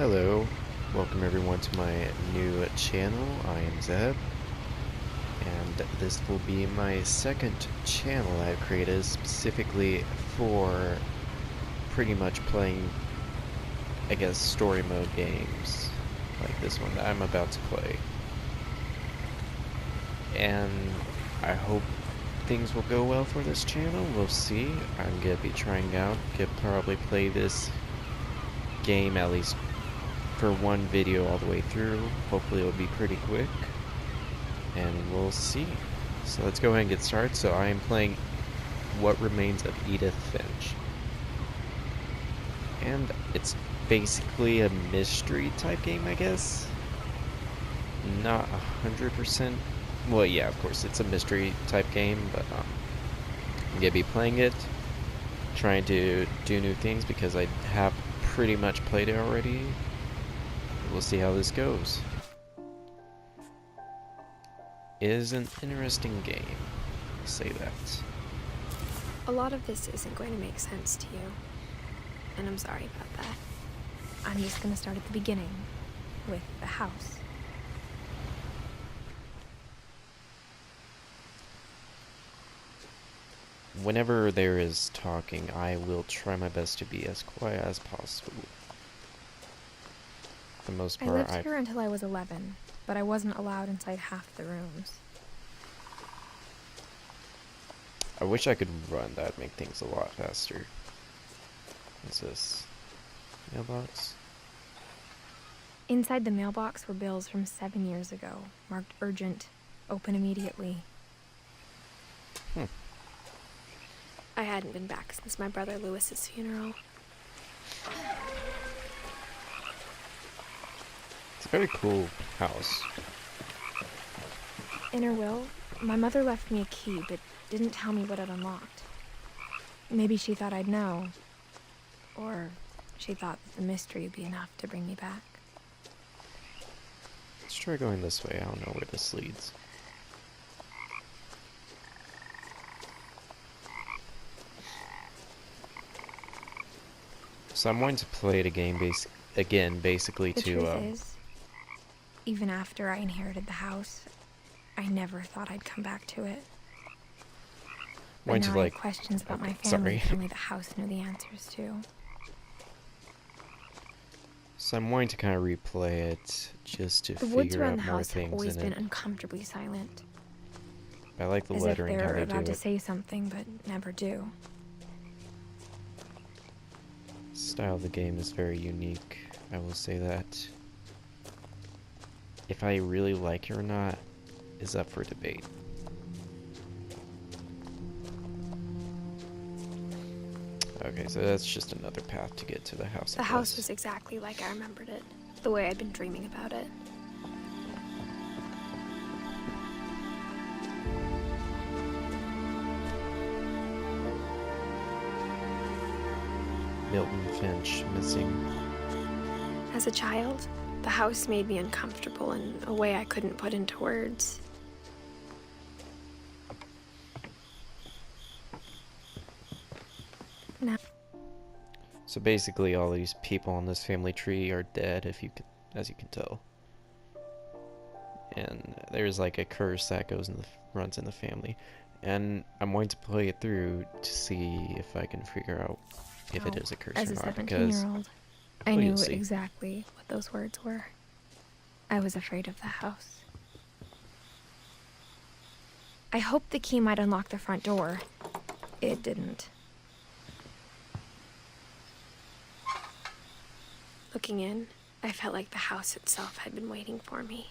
Hello, welcome everyone to my new channel. I am Zeb, and this will be my second channel I've created specifically for pretty much playing, I guess, story mode games like this one that I'm about to play. And I hope things will go well for this channel. We'll see. I'm gonna be trying out, could probably play this game at least for one video all the way through. Hopefully it'll be pretty quick, and we'll see. So let's go ahead and get started. So I am playing What Remains of Edith Finch, and it's basically a mystery type game, I guess. Not 100%. Well, yeah, of course it's a mystery type game, but I'm gonna be playing it, trying to do new things because I have pretty much played it already. We'll see how this goes. It is an interesting game, I'll say that. A lot of this isn't going to make sense to you, and I'm sorry about that. I'm just going to start at the beginning, with the house. Whenever there is talking, I will try my best to be as quiet as possible. For the most I part, lived here until I was 11, but I wasn't allowed inside half the rooms. I wish I could run. That'd make things a lot faster. What's this? Mailbox? Inside the mailbox were bills from 7 years ago, marked urgent, open immediately. I hadn't been back since my brother Lewis's funeral. It's a very cool house. In her will, my mother left me a key, but didn't tell me what it unlocked. Maybe she thought I'd know. Or she thought that the mystery would be enough to bring me back. Let's try going this way. I don't know where this leads. So I'm wanting to play the game basically The to truth is, even after I inherited the house, I never thought I'd come back to it. But now I have questions about my family that only the house knew the answers to. So I'm wanting to kind of replay it just to The woods figure around out the more house have things always in been it. uncomfortably silent. I like the As if lettering how they're they do about to it. say something, but never do. The style of the game is very unique, I will say that. If I really like it or not is up for debate. Okay, so that's just another path to get to the house. The house was exactly like I remembered it, the way I'd been dreaming about it. Milton Finch missing. As a child, the house made me uncomfortable in a way I couldn't put into words. Now, So basically all these people on this family tree are dead, as you can tell. And there's like a curse that runs in the family. And I'm going to play it through to see if I can figure out if it is a curse as or a not, because 17-year-old, I knew you'll see. exactly what those words were. I was afraid of the house. I hoped the key might unlock the front door. It didn't. Looking in, I felt like the house itself had been waiting for me.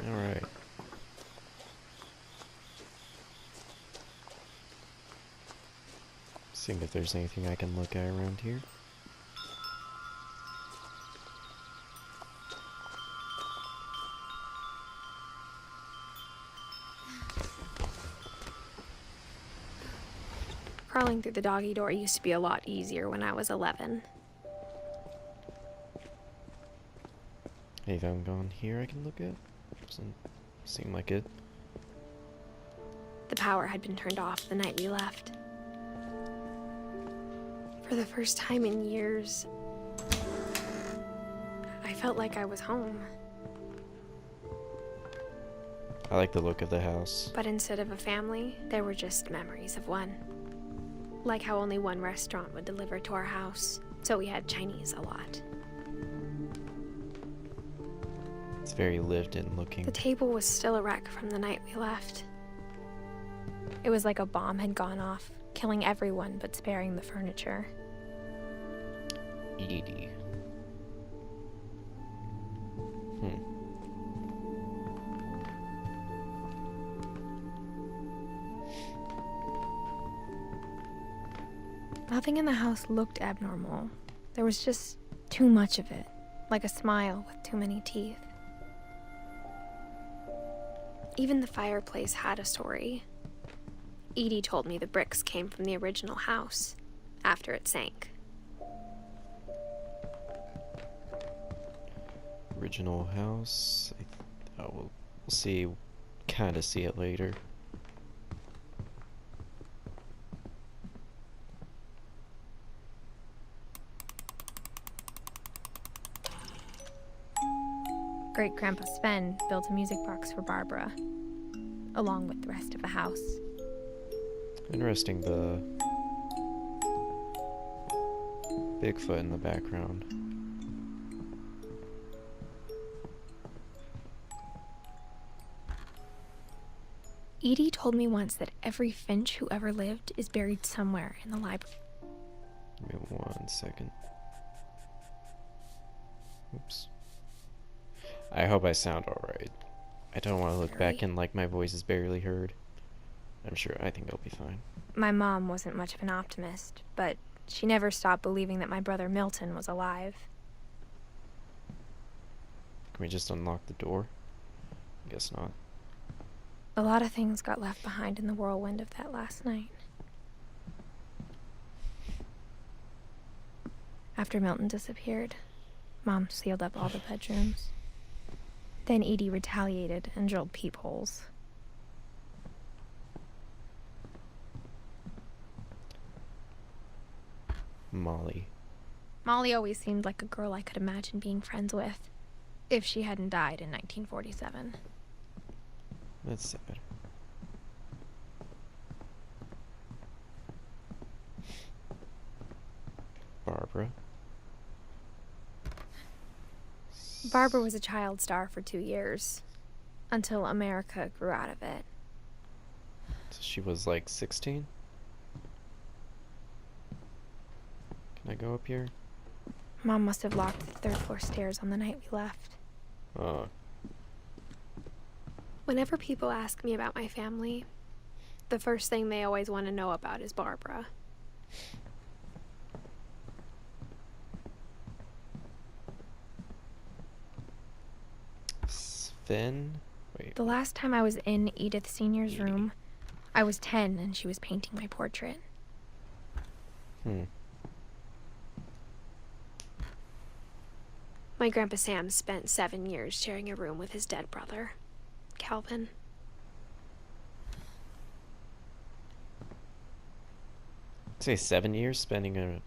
Alright. Seeing if there's anything I can look at around here. Crawling through the doggy door used to be a lot easier when I was 11. Anything going here I can look at? Doesn't seem like it. The power had been turned off the night we left. For the first time in years, I felt like I was home. I like the look of the house. But instead of a family, there were just memories of one. Like how only one restaurant would deliver to our house, so we had Chinese a lot. It's very lived-in looking. The table was still a wreck from the night we left. It was like a bomb had gone off, killing everyone but sparing the furniture. Edie. Nothing in the house looked abnormal. There was just too much of it, like a smile with too many teeth. Even the fireplace had a story. Edie told me the bricks came from the original house, after it sank. Original house. We'll see. Kind of see it later. Great-Grandpa Sven built a music box for Barbara, along with the rest of the house. Interesting, the Bigfoot in the background. Edie told me once that every Finch who ever lived is buried somewhere in the library. Give me 1 second. Oops. I hope I sound alright. I don't want to look back and like my voice is barely heard. I think I'll be fine. My mom wasn't much of an optimist, but she never stopped believing that my brother Milton was alive. Can we just unlock the door? I guess not. A lot of things got left behind in the whirlwind of that last night. After Milton disappeared, Mom sealed up all the bedrooms. Then Edie retaliated and drilled peepholes. Molly. Molly always seemed like a girl I could imagine being friends with, if she hadn't died in 1947. That's sad. Barbara. Barbara was a child star for 2 years, until America grew out of it. So she was like 16? Can I go up here? Mom must have locked the third floor stairs on the night we left. Whenever people ask me about my family, the first thing they always want to know about is Barbara. Sven? Wait. The last time I was in Edith Sr.'s room, I was 10 and she was painting my portrait. My Grandpa Sam spent 7 years sharing a room with his dead brother, Calvin. Say 7 years spending a...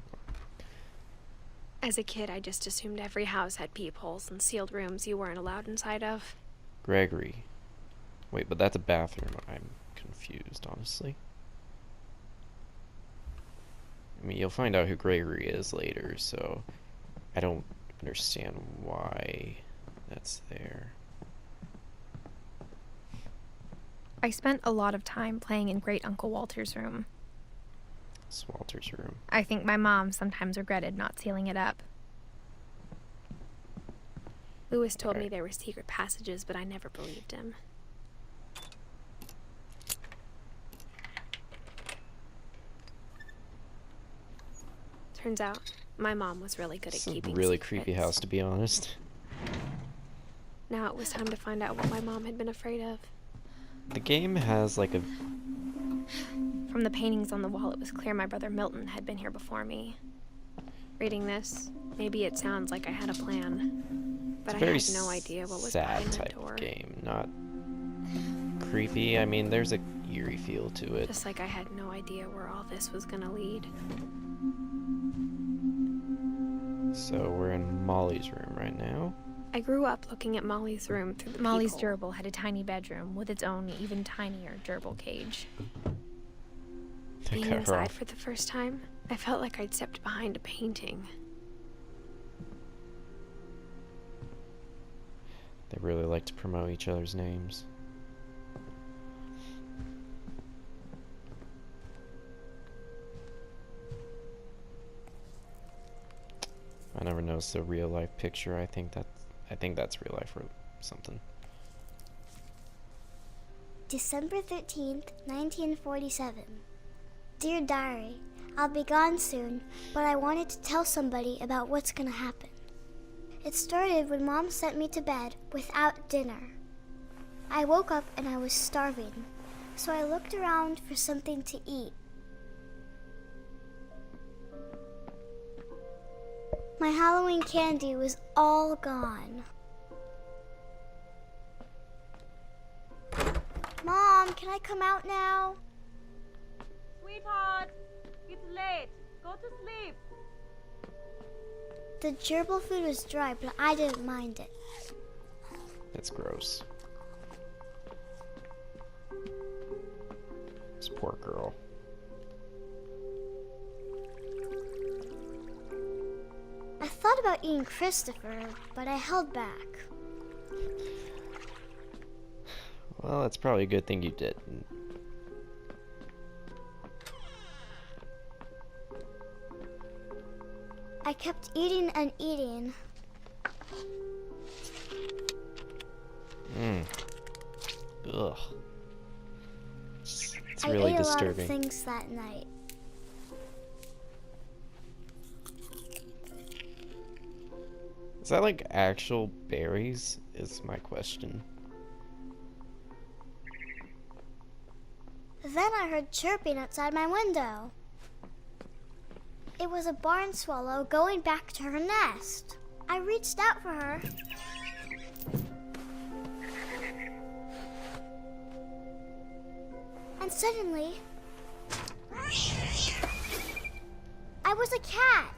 As a kid, I just assumed every house had peepholes and sealed rooms you weren't allowed inside of. Gregory. Wait, but that's a bathroom. I'm confused, honestly. I mean, you'll find out who Gregory is later, so I don't understand why that's there. I spent a lot of time playing in Great Uncle Walter's room. It's Walter's room. I think my mom sometimes regretted not sealing it up. Lewis told me there were secret passages, but I never believed him. Turns out, my mom was really good at keeping secrets. It's a really creepy house, to be honest. Now it was time to find out what my mom had been afraid of. The game has like a... From the paintings on the wall, it was clear my brother Milton had been here before me. Reading this, maybe it sounds like I had a plan, but I had no idea what was behind that door. Sad type of game, not creepy. I mean, there's a eerie feel to it. Just like I had no idea where all this was gonna lead. So we're in Molly's room right now. I grew up looking at Molly's room through the Molly's gerbil had a tiny bedroom with its own even tinier gerbil cage. Being inside for the first time, I felt like I'd stepped behind a painting. They really like to promote each other's names. I never noticed a real life picture. I think that's real life or something. December 13th, 1947. Dear Diary, I'll be gone soon, but I wanted to tell somebody about what's gonna happen. It started when Mom sent me to bed without dinner. I woke up and I was starving, so I looked around for something to eat. My Halloween candy was all gone. Mom, can I come out now? Sweetheart, it's late. Go to sleep. The gerbil food was dry, but I didn't mind it. That's gross. This poor girl. I thought about eating Christopher, but I held back. Well, that's probably a good thing you did. I kept eating and eating. Ugh. It's really I ate disturbing. a lot of things that night. Is that like actual berries? Is my question. Then I heard chirping outside my window. It was a barn swallow going back to her nest. I reached out for her. And suddenly, I was a cat.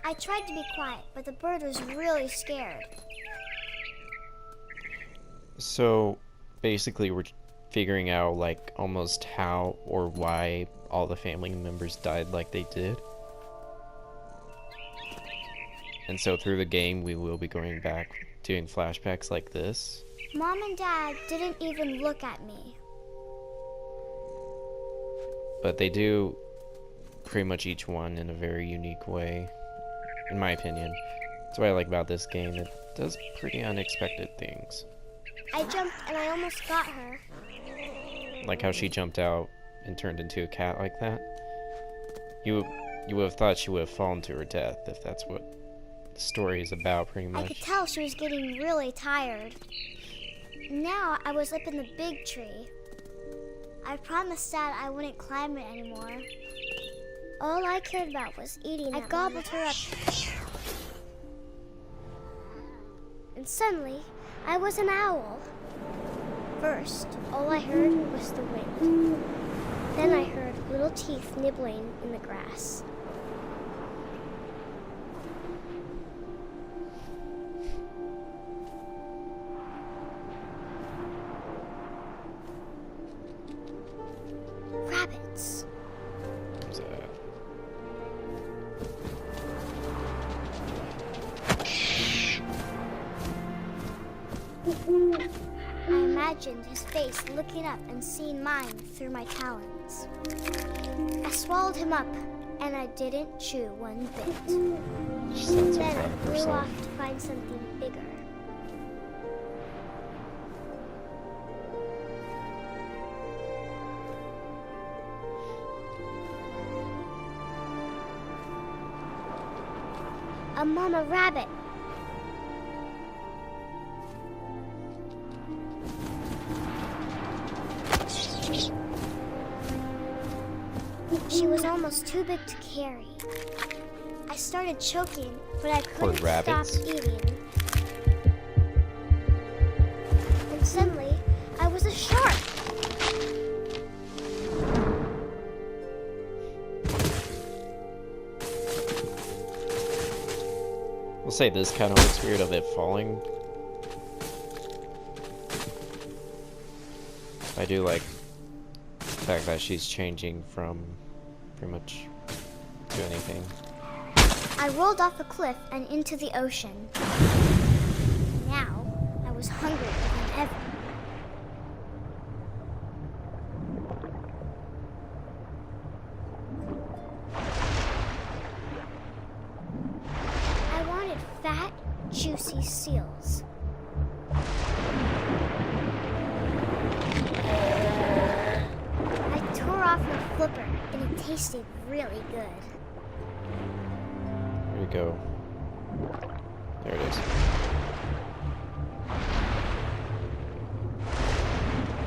I tried to be quiet, but the bird was really scared. So, basically we're figuring out, like, almost how or why all the family members died like they did. And so through the game, we will be going back, doing flashbacks like this. Mom and Dad didn't even look at me. But they do pretty much each one in a very unique way, in my opinion. That's what I like about this game. It does pretty unexpected things. I jumped and I almost got her. Like how she jumped out and turned into a cat like that. You would have thought she would have fallen to her death if that's what the story is about, pretty much. I could tell she was getting really tired. Now I was up in the big tree. I promised Dad I wouldn't climb it anymore. All I cared about was eating. I gobbled her up. And suddenly, I was an owl. First, all I heard was the wind. Then I heard little teeth nibbling in the grass. Rabbits. What's that? I imagined his face looking up and seeing mine through my talons. I swallowed him up, and I didn't chew one bit. She sounds so Then proud I of flew herself. off to find something bigger. A mama rabbit. She was almost too big to carry. I started choking, but I couldn't stop rabbits. eating. And suddenly say this kind of looks weird of it falling. I do like the fact that she's changing from pretty much to anything. I rolled off a cliff and into the ocean. Now, I was hungrier than ever. I wanted fat, juicy seals. I tore off her flipper, and it tasted really good. Here we go. There it is.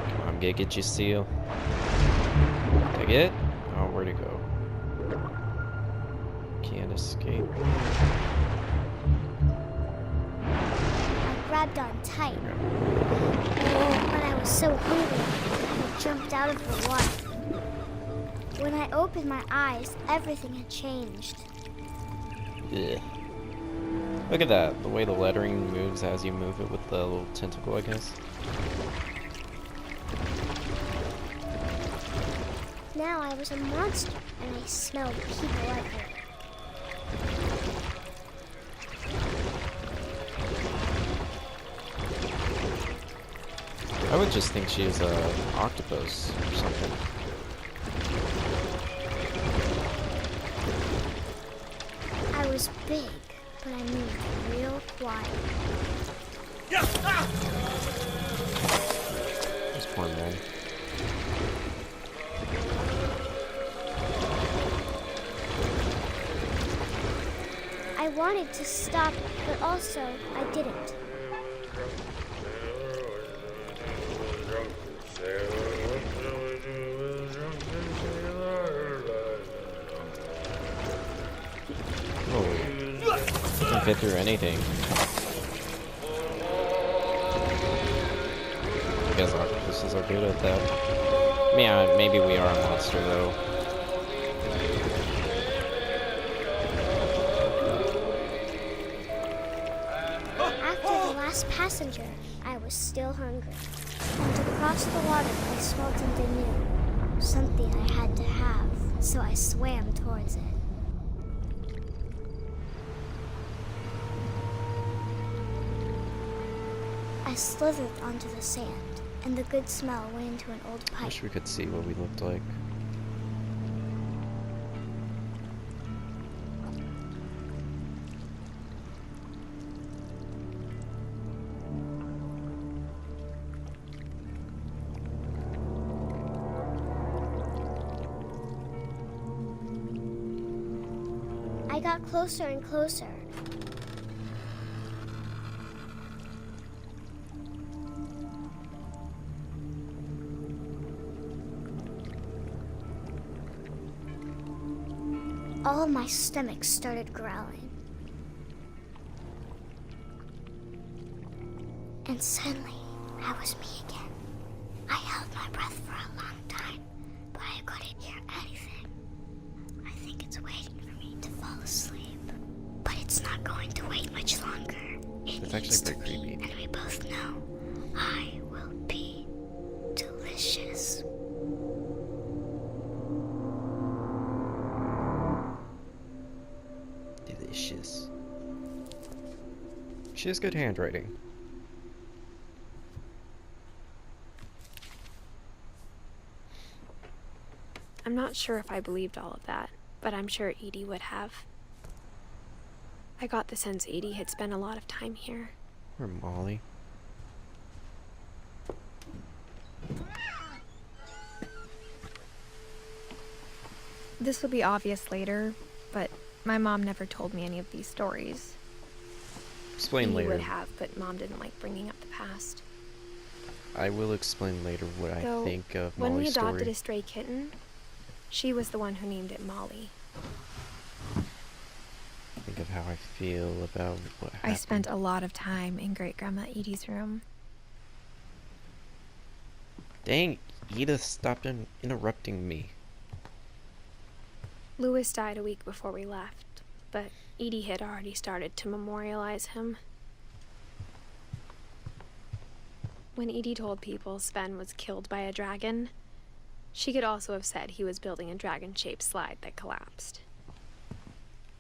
Come on, get your seal. Take it? Oh, where'd it go? Can't escape. I grabbed on tight. But I was so hungry, I jumped out of the water. When I opened my eyes, everything had changed. Ugh. Look at that, the way the lettering moves as you move it with the little tentacle, I guess. Now I was a monster, and I smelled people everywhere. I would just think she is an octopus or something. I was big, but I moved real quiet. This poor man. I wanted to stop, but also I didn't. Can't fit through anything. I guess octopuses are good at that. Yeah, maybe we are a monster though. After the last passenger, I was still hungry. And to cross the water, I smelled something new. Something I had to have, so I swam towards it. I slithered onto the sand, and the good smell went into an old pipe. Wish we could see what we looked like. I got closer and closer. All of my stomach started growling. And suddenly, I was me again. I held my breath for a long time, but I couldn't hear anything. I think it's waiting for me to fall asleep. But it's not going to wait much longer. It's actually pretty creepy. And we both know I will be delicious. Delicious. She has good handwriting. I'm not sure if I believed all of that, but I'm sure Edie would have. I got the sense Edie had spent a lot of time here. Or Molly. This will be obvious later, but my mom never told me any of these stories. Explain Edie later. would have, but Mom didn't like bringing up the past. I will explain later what I think of when Molly's we adopted story. a stray kitten, she was the one who named it Molly. Think of how I feel about what happened. I spent a lot of time in Great-Grandma Edie's room. Dang, Edith stopped interrupting me. Louis died a week before we left, but Edie had already started to memorialize him. When Edie told people Sven was killed by a dragon, she could also have said he was building a dragon-shaped slide that collapsed.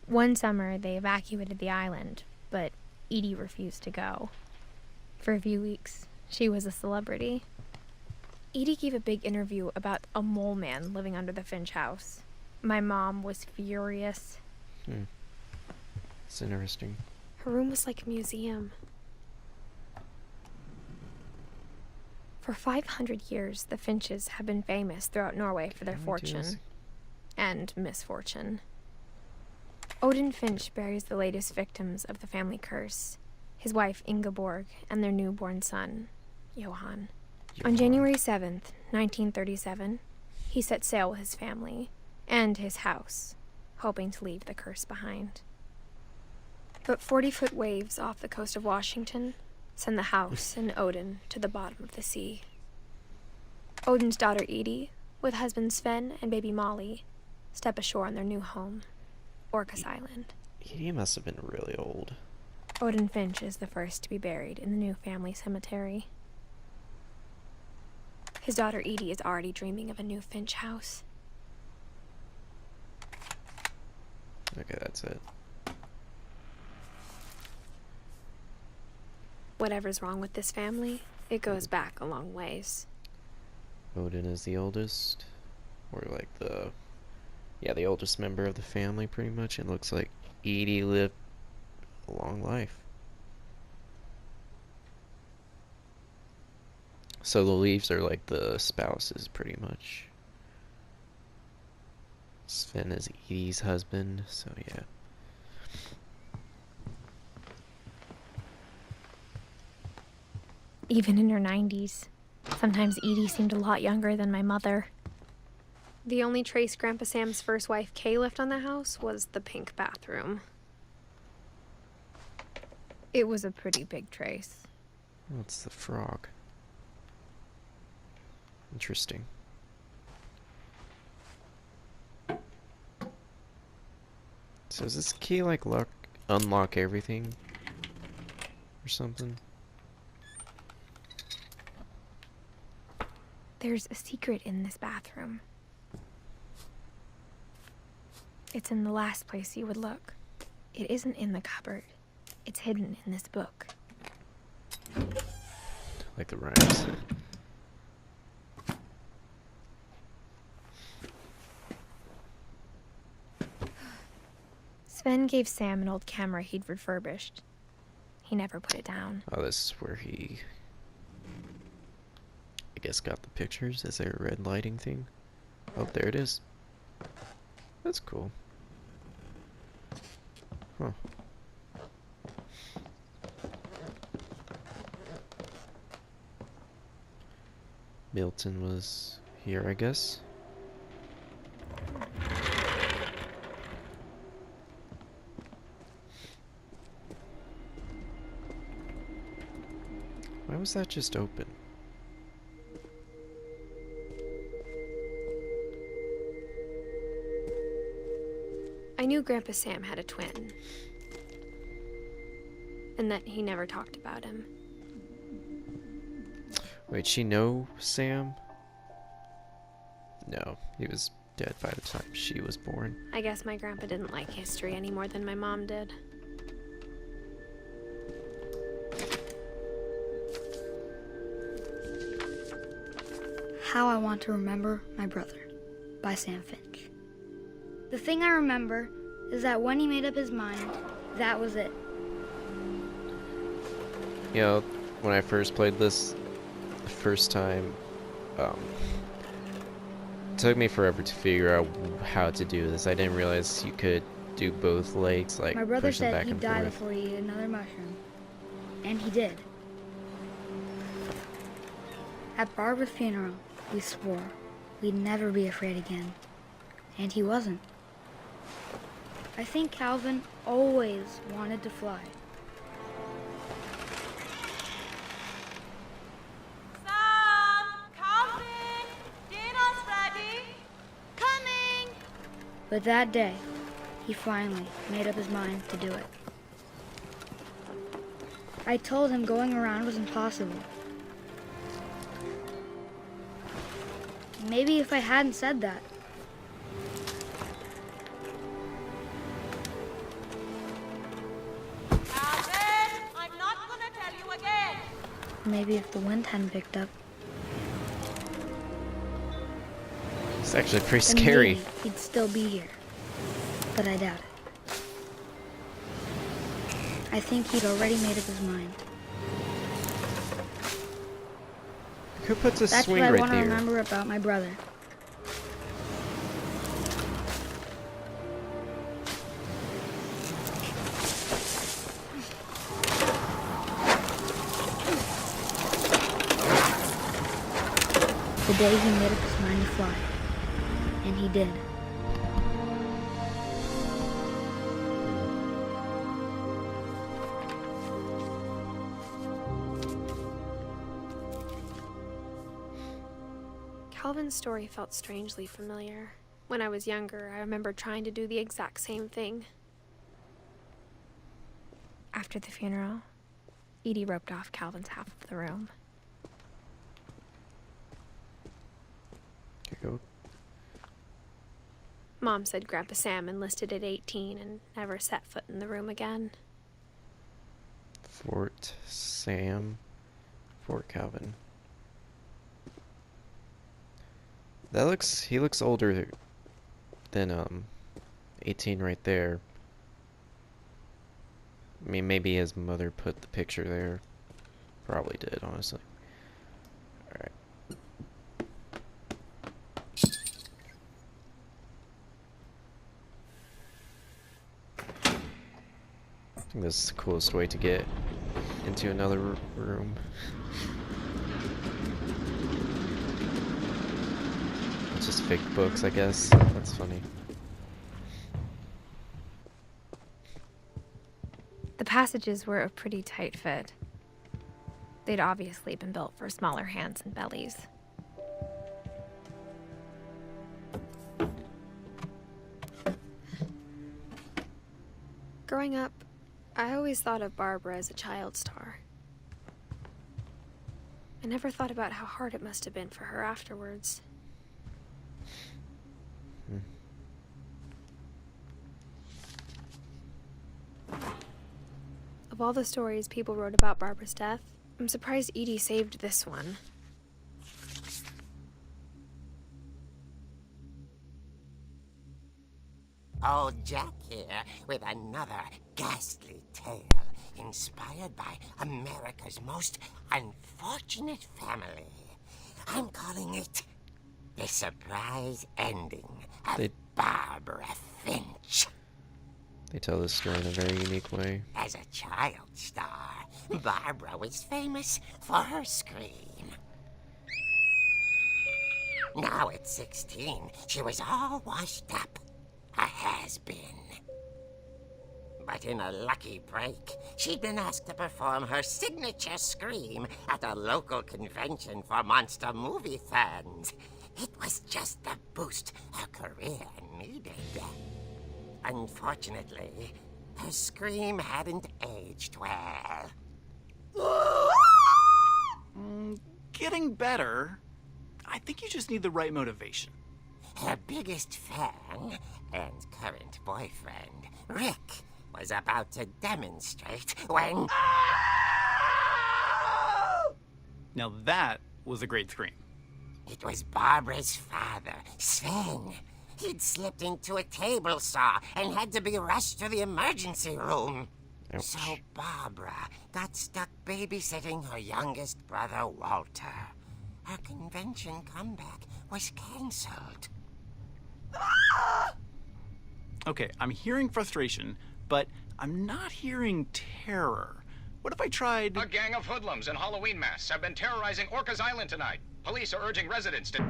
One summer, they evacuated the island, but Edie refused to go. For a few weeks, she was a celebrity. Edie gave a big interview about a mole man living under the Finch house. My mom was furious. It's interesting. Her room was like a museum. For 500 years, the Finches have been famous throughout Norway for their fortune and misfortune. Odin Finch buries the latest victims of the family curse, his wife Ingeborg and their newborn son, Johan. On January 7th, 1937, he set sail with his family and his house, hoping to leave the curse behind. But 40-foot waves off the coast of Washington send the house and Odin to the bottom of the sea. Odin's daughter Edie, with husband Sven and baby Molly, step ashore on their new home, Orcas Island. Edie must have been really old. Odin Finch is the first to be buried in the new family cemetery. His daughter Edie is already dreaming of a new Finch house. Okay, that's it. Whatever's wrong with this family, it goes back a long ways. Odin is the oldest, or like the oldest member of the family, pretty much. It looks like Edie lived a long life. So the leaves are like the spouses, pretty much. Sven is Edie's husband, so yeah. Even in her 90s, sometimes Edie seemed a lot younger than my mother. The only trace Grandpa Sam's first wife, Kay, left on the house was the pink bathroom. It was a pretty big trace. What's the frog? Interesting. So does this key like unlock everything or something? There's a secret in this bathroom. It's in the last place you would look. It isn't in the cupboard. It's hidden in this book. Like the rhymes. Sven gave Sam an old camera he'd refurbished. He never put it down. Oh, this is where he, I guess, got the pictures. Is there a red lighting thing? Oh, there it is. That's cool. Huh. Milton was here, I guess. Why was that just open? I knew Grandpa Sam had a twin, and that he never talked about him. Wait, she know Sam? No, he was dead by the time she was born. I guess my grandpa didn't like history any more than my mom did. How I Want to Remember My Brother by Sam Finch. The thing I remember is that when he made up his mind, that was it. You know, when I first played this the first time, it took me forever to figure out how to do this. I didn't realize you could do both legs, like My brother push them said back he'd and die forth. before he ate another mushroom. And he did. At Barbara's funeral, we swore we'd never be afraid again. And he wasn't. I think Calvin always wanted to fly. Sam! Calvin! Dinner's ready! Coming! But that day, he finally made up his mind to do it. I told him going around was impossible. Maybe if I hadn't said that, Calvin, I'm not gonna tell you again. maybe if the wind hadn't picked up, It's actually pretty then scary. maybe he'd still be here. But I doubt it. I think he'd already made up his mind. Who puts a That's swing what I right want to there? remember about my brother. The day he made up his mind to fly. And he did. Calvin's story felt strangely familiar. When I was younger, I remember trying to do the exact same thing. After the funeral, Edie roped off Calvin's half of the room. Here you go. Mom said Grandpa Sam enlisted at 18 and never set foot in the room again. Fort Sam. Fort Calvin. He looks older than 18 right there. I mean, maybe his mother put the picture there. Probably did, honestly. Alright. I think this is the coolest way to get into another room. It's just fake books, I guess. That's funny. The passages were a pretty tight fit. They'd obviously been built for smaller hands and bellies. Growing up, I always thought of Barbara as a child star. I never thought about how hard it must have been for her afterwards. Of all the stories people wrote about Barbara's death, I'm surprised Edie saved this one. Old Jack here with another ghastly tale inspired by America's most unfortunate family. I'm calling it The Surprise Ending of Barbara Finch. They tell this story in a very unique way. As a child star, Barbara was famous for her scream. Now at 16, she was all washed up. A has-been. But in a lucky break, she'd been asked to perform her signature scream at a local convention for monster movie fans. It was just the boost her career needed. Unfortunately, her scream hadn't aged well. Getting better. I think you just need the right motivation. Her biggest fan and current boyfriend, Rick, was about to demonstrate when... Now that was a great scream. It was Barbara's father, Sven. He'd slipped into a table saw and had to be rushed to the emergency room. Ouch. So Barbara got stuck babysitting her youngest brother, Walter. Her convention comeback was cancelled. Okay, I'm hearing frustration, but I'm not hearing terror. What if I tried... A gang of hoodlums in Halloween masks have been terrorizing Orcas Island tonight. Police are urging residents to...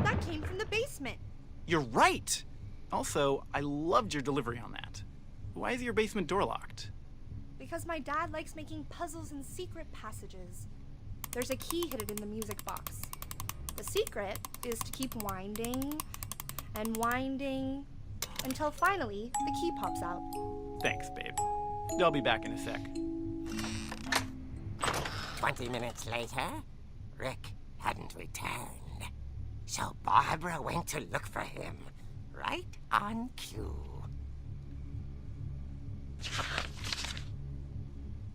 That came from the basement. You're right! Also, I loved your delivery on that. Why is your basement door locked? Because my dad likes making puzzles and secret passages. There's a key hidden in the music box. The secret is to keep winding and winding until finally the key pops out. Thanks, babe. I'll be back in a sec. 20 minutes later, Rick hadn't returned. So Barbara went to look for him, right on cue.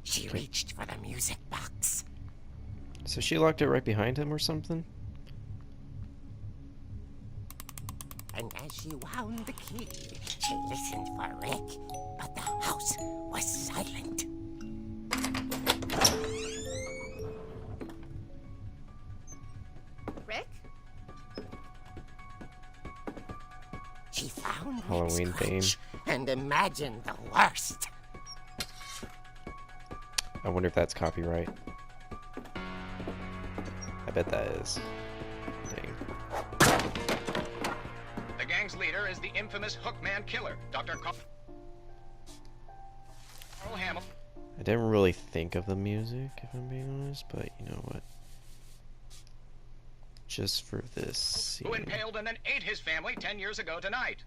She reached for the music box. So she locked it right behind him or something? And as she wound the key, she listened for Rick, but the house was silent. Rick? She found Halloween Rick's theme. crutch and imagined the worst. I wonder if that's copyright. I bet that is. Dang. The gang's leader is the infamous Hookman killer, Dr. Carl Hamill. I didn't really think of the music, if I'm being honest, but you know what? Just for this scene. Who impaled and then ate his family 10 years ago tonight.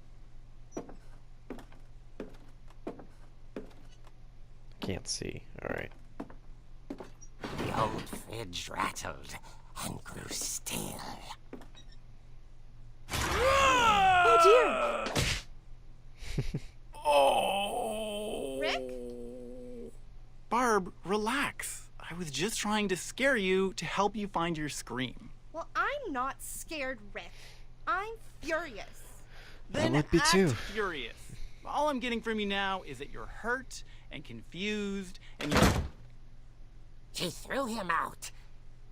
Can't see. Alright. The old fridge rattled and grew still. Oh dear! Oh! Rick? Barb, relax. I was just trying to scare you to help you find your scream. Well, I'm not scared, Rick. I'm furious. Then would be act too. furious. All I'm getting from you now is that you're hurt and confused and you're... She threw him out,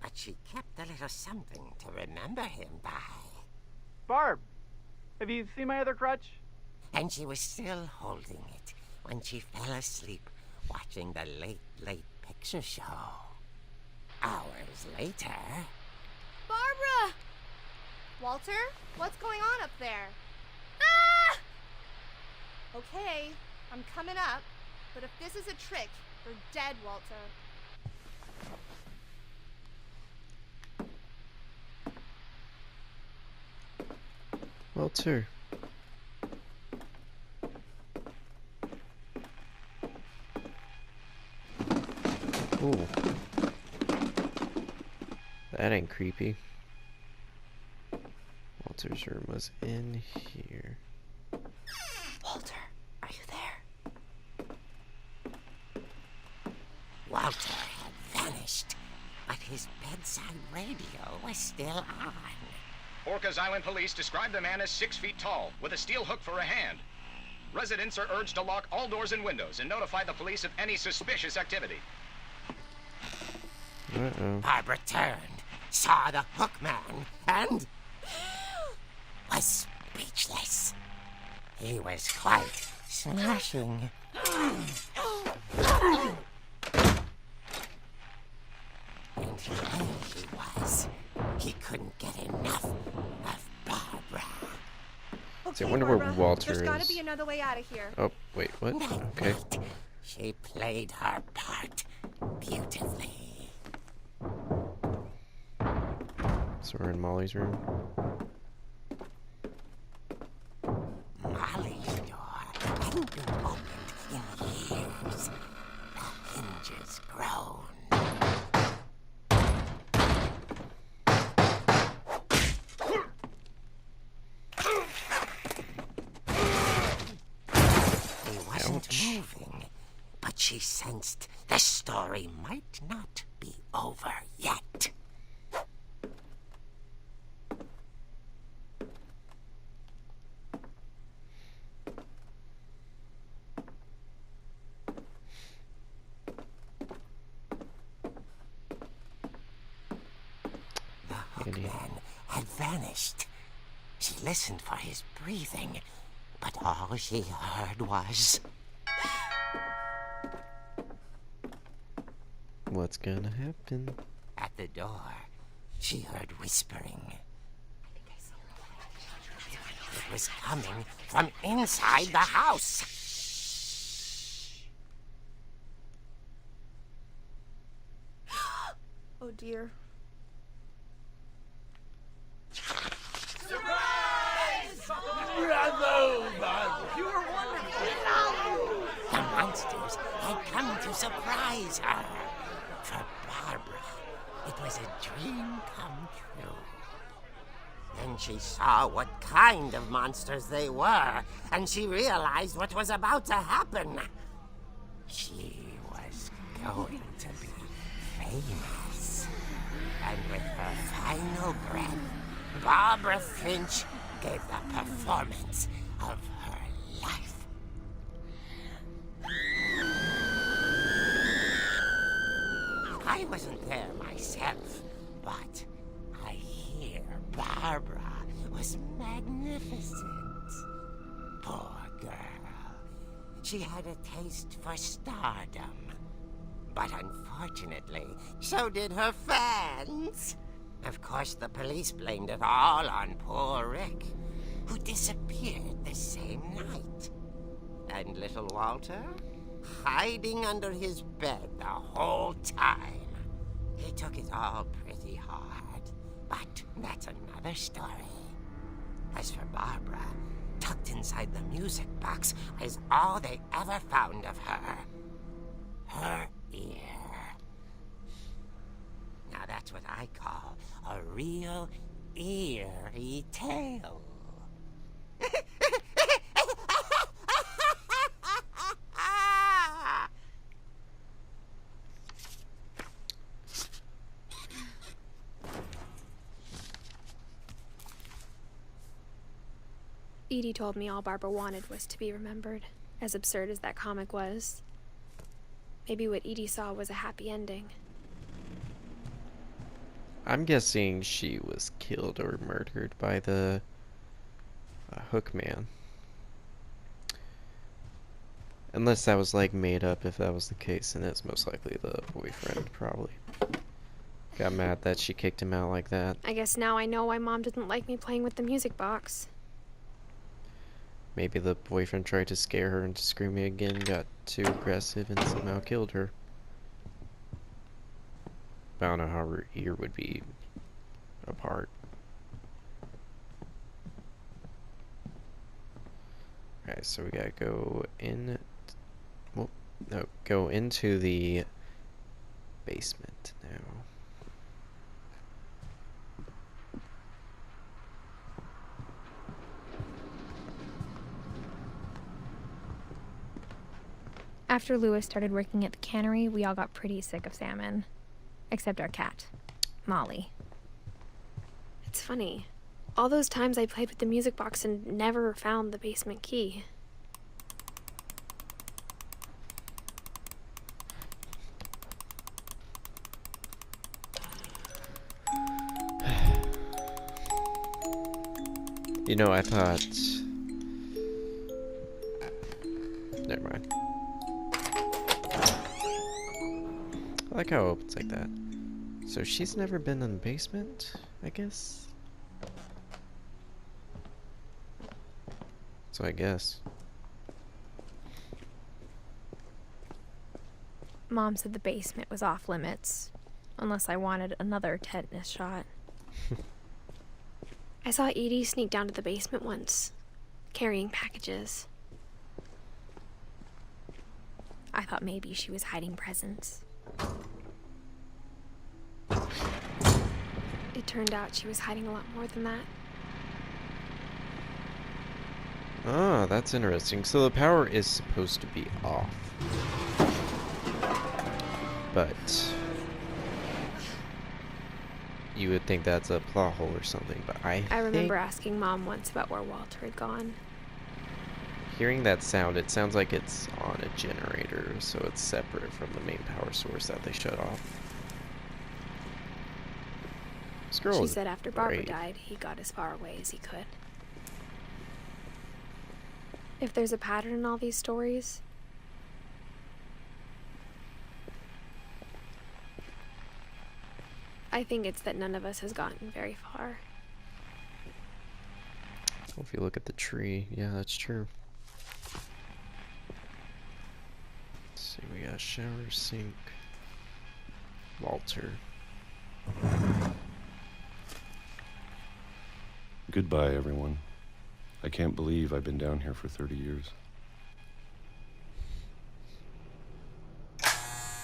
but she kept a little something to remember him by. Barb, have you seen my other crutch? And she was still holding it when she fell asleep watching the late picture show. Hours later... Barbara! Walter, what's going on up there? Ah! Okay, I'm coming up, but if this is a trick, you're dead, Walter. Walter. Ooh. That ain't creepy. Walter's room was in here. Walter, are you there? Walter had vanished, but his bedside radio was still on. Orcas Island police describe the man as 6 feet tall, with a steel hook for a hand. Residents are urged to lock all doors and windows and notify the police of any suspicious activity. Uh-oh. Barbara turned, saw the hook man, and was speechless. He was quite smashing. And here he was. He couldn't get enough of Barbara. Okay, I wonder where Barbara, Walter there's gotta is. be another way out of here. Oh, wait, what? That Okay. night, she played her part beautifully. So we're in Molly's room. Molly's door hadn't been opened in years. The hinges groaned. He wasn't moving, but she sensed the story might not be over yet. The hookman had vanished. She listened for his breathing, but all she heard was... What's gonna happen? At the door, she heard whispering. It was coming from inside the house. Oh dear. Bravo, Barbara! surprise her. For Barbara, it was a dream come true. Then she saw what kind of monsters they were, and she realized what was about to happen. She was going to be famous. And with her final breath, Barbara Finch gave the performance of her life. I wasn't there myself, but I hear Barbara was magnificent. Poor girl. She had a taste for stardom. But unfortunately, so did her fans. Of course, the police blamed it all on poor Rick, who disappeared the same night. And little Walter? Hiding under his bed the whole time. He took it all pretty hard, but that's another story. As for Barbara, tucked inside the music box is all they ever found of her. Her ear. Now that's what I call a real eerie tale. Edie told me all Barbara wanted was to be remembered, as absurd as that comic was. Maybe what Edie saw was a happy ending. I'm guessing she was killed or murdered by the Hook Man. Unless that was like made up. If that was the case, and it's most likely the boyfriend probably got mad that she kicked him out like that. I guess now I know why Mom didn't like me playing with the music box. Maybe the boyfriend tried to scare her into screaming again, got too aggressive, and somehow killed her. I don't know how her ear would be apart. Alright, so we gotta go in... Well, no, go into the basement now. After Lewis started working at the cannery, we all got pretty sick of salmon. Except our cat, Molly. It's funny. All those times I played with the music box and never found the basement key. You know, I thought... Never mind. I like how it opens like that. So she's never been in the basement, I guess? So I guess. Mom said the basement was off limits, unless I wanted another tetanus shot. I saw Edie sneak down to the basement once, carrying packages. I thought maybe she was hiding presents. It turned out she was hiding a lot more than that. Ah, that's interesting. So the power is supposed to be off. But you would think that's a plot hole or something, but I remember asking Mom once about where Walter had gone. Hearing that sound, it sounds like it's on a generator, so it's separate from the main power source that they shut off. This girl She said after Barbara great. died, he got as far away as he could. If there's a pattern in all these stories, I think it's that none of us has gotten very far. Well, if you look at the tree, yeah, that's true. Let's see, we got shower, sink, Walter. Goodbye, everyone. I can't believe I've been down here for 30 years.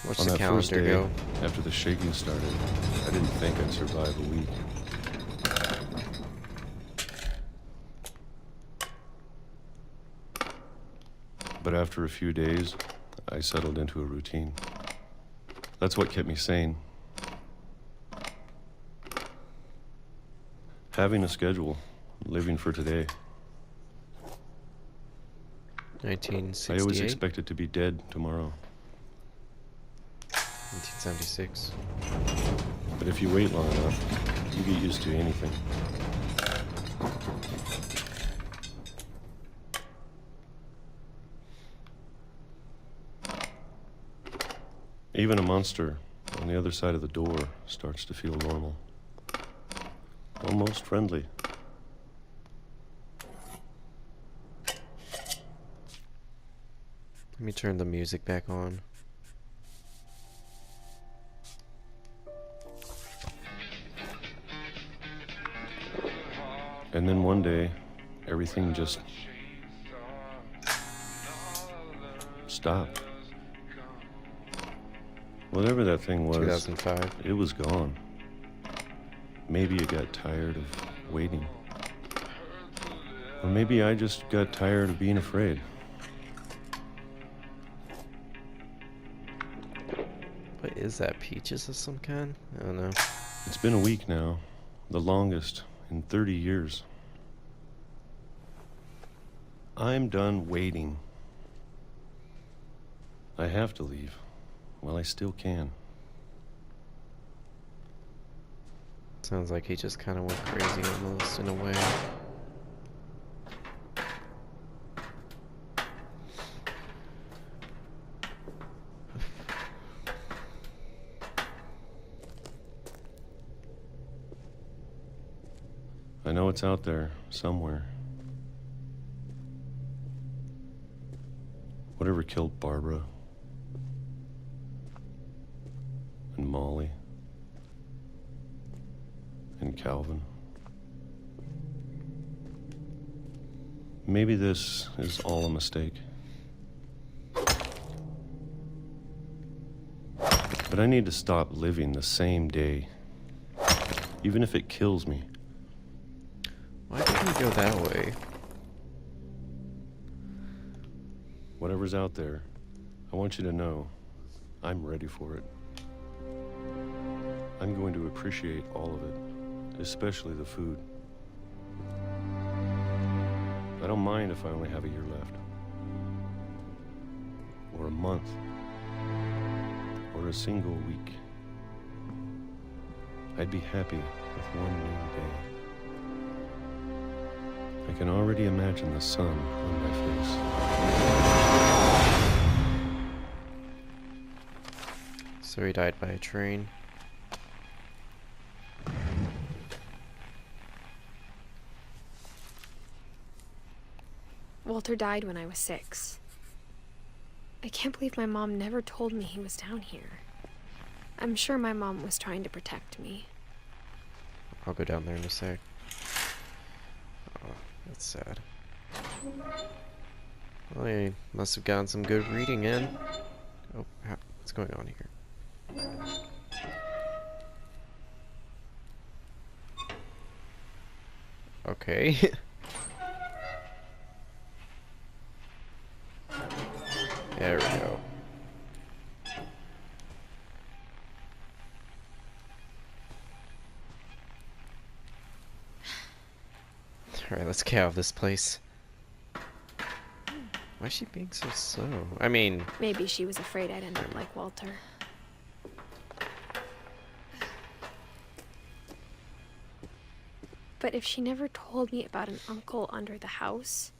What's On the that first calendar day, go? after the shaking started, I didn't think I'd survive a week. But after a few days, I settled into a routine. That's what kept me sane. Having a schedule, living for today. 1968? I always expected to be dead tomorrow. 1976. But if you wait long enough, you get used to anything. Even a monster on the other side of the door starts to feel normal. Almost friendly. Let me turn the music back on. And then one day, everything just stopped. Whatever that thing was, 2005. it was gone. Maybe it got tired of waiting. Or maybe I just got tired of being afraid. What is that? Peaches of some kind? I don't know. It's been a week now, the longest in 30 years. I'm done waiting. I have to leave. Well, I still can. Sounds like he just kind of went crazy almost, in a way. I know it's out there, somewhere. Whatever killed Barbara and Molly and Calvin. Maybe this is all a mistake. But I need to stop living the same day, even if it kills me. Why did he go that way? Whatever's out there, I want you to know I'm ready for it. I'm going to appreciate all of it, especially the food. I don't mind if I only have a year left, or a month, or a single week. I'd be happy with one new day. I can already imagine the sun on my face. So he died by a train. Walter died when I was 6. I can't believe my mom never told me he was down here. I'm sure my mom was trying to protect me. I'll go down there in a sec. Oh, that's sad. Well, he must have gotten some good reading in. Oh, what's going on here? Okay. There we go. Alright, let's get out of this place. Why is she being so slow? I mean... Maybe she was afraid I'd end up like Walter. But if she never told me about an uncle under the house...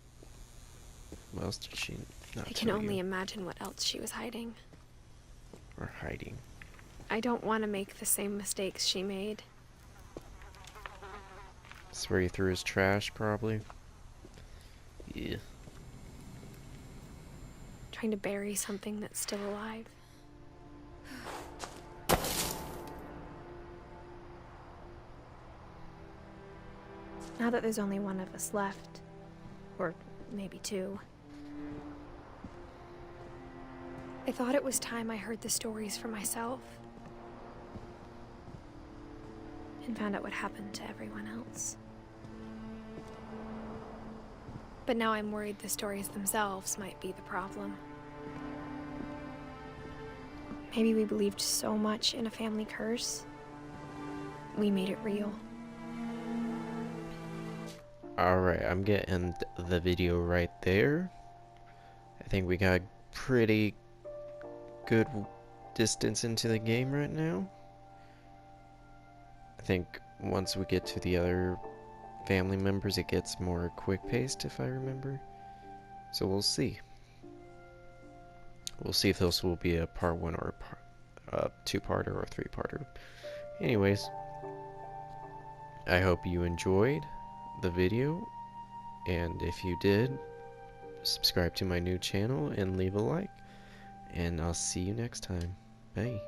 What else did she not I can tell only you? imagine what else she was hiding. Or hiding. I don't want to make the same mistakes she made. That's where he threw his trash, probably. Yeah. Trying to bury something that's still alive. Now that there's only one of us left, or maybe 2, I thought it was time I heard the stories for myself. And found out what happened to everyone else. But now I'm worried the stories themselves might be the problem. Maybe we believed so much in a family curse, we made it real. Alright, I'm getting the video right there. I think we got pretty good distance into the game right now. I think once we get to the other family members, it gets more quick-paced, if I remember. So we'll see. We'll see if this will be a part 1 or a two-parter or a three-parter. Anyways, I hope you enjoyed the video, and if you did, subscribe to my new channel and leave a like, and I'll see you next time. Bye.